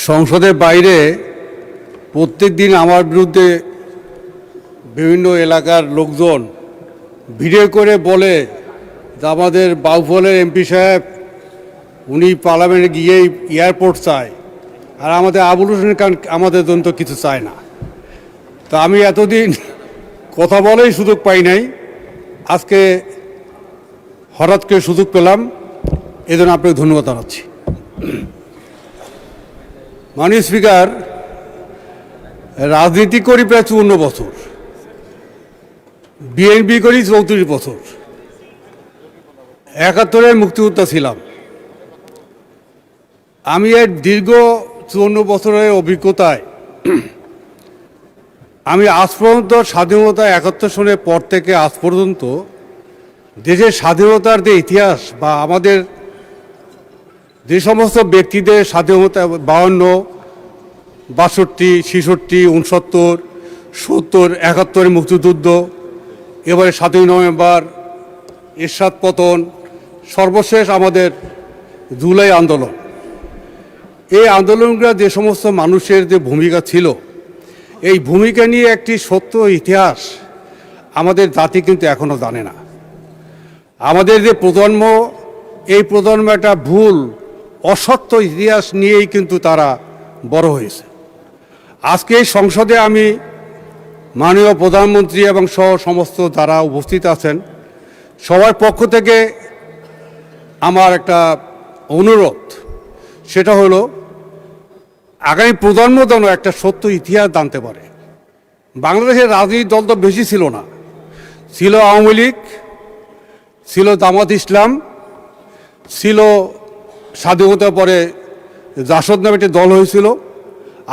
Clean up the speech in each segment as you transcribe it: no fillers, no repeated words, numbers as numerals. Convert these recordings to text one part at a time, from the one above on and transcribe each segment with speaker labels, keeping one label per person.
Speaker 1: সংসদের বাইরে প্রত্যেক দিন আমার বিরুদ্ধে বিভিন্ন এলাকার লোকজন ভিডিও করে বলে যে আমাদের বাউফলের এমপি সাহেব উনি পার্লামেন্টে গিয়েই এয়ারপোর্ট চায়, আর আমাদের আবুল হোসেন খান আমাদের জন্য তো কিছু চায় না। তো আমি এতদিন কথা বলেই সুযোগ পাই নাই, আজকে হঠাৎ করে সুযোগ পেলাম, এজন্য আপনাকে ধন্যবাদ জানাচ্ছি। মাননীয় স্পিকার, রাজনীতি করি প্রায় 54 বছর, বিএনপি করি 34 বছর, 71-এ মুক্তিযোদ্ধা ছিলাম। আমি এর দীর্ঘ 54 বছরের অভিজ্ঞতায় আমি আজ পর্যন্ত স্বাধীনতা 71 সনের পর থেকে আজ পর্যন্ত দেশের স্বাধীনতার যে ইতিহাস বা আমাদের যে সমস্ত ব্যক্তিদের স্বাধীনতা 52, 62, 66, 69, 70, 71 মুক্তিযুদ্ধ, এবারে 7ই নভেম্বর, এরশাদ পতন, সর্বশেষ আমাদের জুলাই আন্দোলন, এই আন্দোলনগুলো যে সমস্ত মানুষের যে ভূমিকা ছিল, এই ভূমিকা নিয়ে একটি সত্য ইতিহাস আমাদের জাতি কিন্তু এখনও জানে না। আমাদের যে প্রজন্ম, এই প্রজন্ম একটা ভুল অসত্য ইতিহাস নিয়েই কিন্তু তারা বড় হয়েছে। আজকে এই সংসদে আমি মাননীয় প্রধানমন্ত্রী এবং সহ সমস্ত যারা উপস্থিত আছেন সবার পক্ষ থেকে আমার একটা অনুরোধ, সেটা হলো আগামী প্রজন্ম যেন একটা সত্য ইতিহাস জানতে পারে। বাংলাদেশের রাজনৈতিক দল তো বেশি ছিল না, ছিল আওয়ামী লীগ, ছিল জামাত ইসলাম, ছিল স্বাধীনতার পরে জাসদ নামে একটি দল হয়েছিল,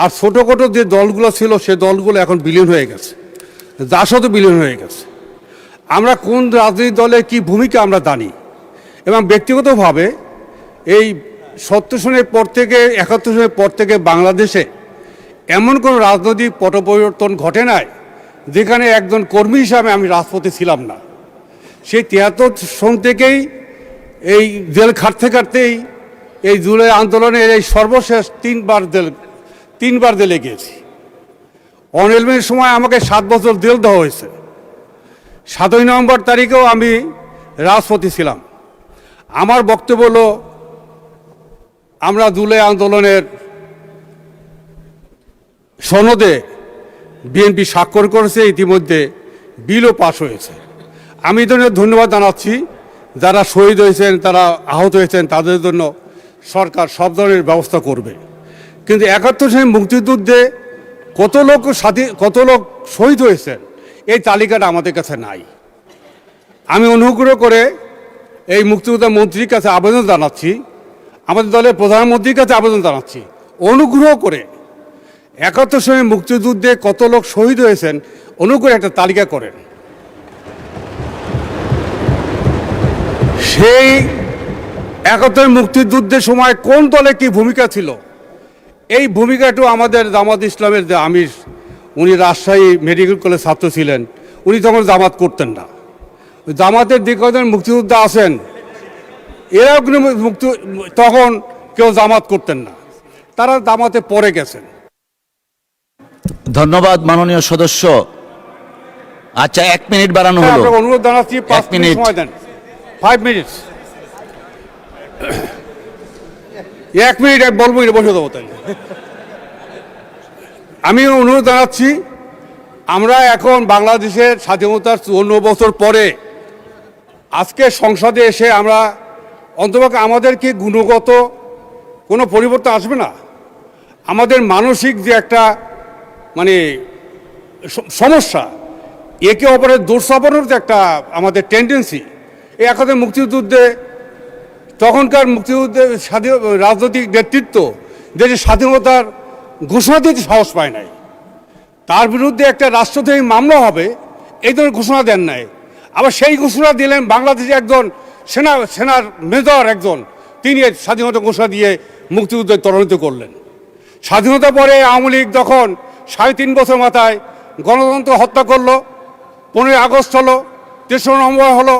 Speaker 1: আর ছোটোখাটো যে দলগুলো ছিল সে দলগুলো এখন বিলীন হয়ে গেছে, জাসদও বিলীন হয়ে গেছে। আমরা কোন রাজনৈতিক দলের কী ভূমিকা আমরা জানি, এবং ব্যক্তিগতভাবে এই 70 সনের পর থেকে 71 সনের পর থেকে বাংলাদেশে এমন কোনো রাজনৈতিক পট পরিবর্তন ঘটে নাই যেখানে একজন কর্মী হিসাবে আমি রাজপথে ছিলাম না। সেই 73 সন থেকেই এই জেল খাটতে খাটতেই এই জুলাই আন্দোলনের এই সর্বশেষ তিনবার জেলে গিয়েছি। অনিলমের সময় আমাকে 7 বছর জেল দেওয়া হয়েছে। 7ই নভেম্বর তারিখেও আমি রাজপথে ছিলাম। আমার বক্তব্য হলো, আমরা জুলাই আন্দোলনের সনদে বিএনপি স্বাক্ষর করেছে, ইতিমধ্যে বিলও পাশ হয়েছে। আমি ধন্যবাদ জানাচ্ছি যারা শহীদ হয়েছেন, তারা আহত হয়েছেন, তাদের জন্য সরকার সব ধরনের ব্যবস্থা করবে। কিন্তু 71 সনের মুক্তিযুদ্ধে কত লোক শহীদ হয়েছেন এই তালিকাটা আমাদের কাছে নাই। আমি অনুগ্রহ করে এই মুক্তিযোদ্ধা মন্ত্রীর কাছে আবেদন জানাচ্ছি, আমাদের দলের প্রধানমন্ত্রীর কাছে আবেদন জানাচ্ছি, অনুগ্রহ করে 71 সনের মুক্তিযুদ্ধে কত লোক শহীদ হয়েছেন অনুগ্রহ একটা তালিকা করেন। সেই 71 মুক্তিযুদ্ধের সময় কোন দলে কি ভূমিকা ছিল, এই ভূমিকাটু আমাদের জামাত ইসলামের যে আমির, উনি রাজশাহী মেডিকেল কলেজ ছাত্র ছিলেন, উনি তখন জামাত করতেন না। জামাতের যে কজন মুক্তিযোদ্ধা আছেন এরাও কিন্তু তখন কেউ জামাত করতেন না, তারা জামাতে পড়ে গেছেন।
Speaker 2: ধন্যবাদ মাননীয় সদস্য। আচ্ছা, 1 মিনিট বাড়ানো হলো।
Speaker 1: অনুরোধ জানাচ্ছি 5 মিনিট সময় দেন। 5 মিনিট, 1 মিনিট বলবো, বসে দেবো। তাই আমি অনুরোধ জানাচ্ছি, আমরা এখন বাংলাদেশের স্বাধীনতার 54 বছর পরে আজকে সংসদে এসে আমরা অন্তত আমাদের কি গুণগত কোনো পরিবর্তন আসবে না? আমাদের মানসিক যে একটা সমস্যা, একে অপরের দোষ চাপানোর যে একটা আমাদের টেন্ডেন্সি, এই একাধিক মুক্তিযুদ্ধে তখনকার মুক্তিযুদ্ধের রাজনৈতিক নেতৃত্ব দেশের স্বাধীনতার ঘোষণা দিতে সাহস পায় নাই, তার বিরুদ্ধে একটা রাষ্ট্রদ্রোহী মামলা হবে এই ধরনের ঘোষণা দেন নাই। আবার সেই ঘোষণা দিলেন বাংলাদেশে একজন সেনার মেজর একজন, তিনি স্বাধীনতা ঘোষণা দিয়ে মুক্তিযুদ্ধে ত্বরান্বিত করলেন। স্বাধীনতা পরে আওয়ামী লীগ যখন 3.5 বছর মাথায় গণতন্ত্র হত্যা করলো, 15ই আগস্ট হলো, 3রা নভেম্বর হলো,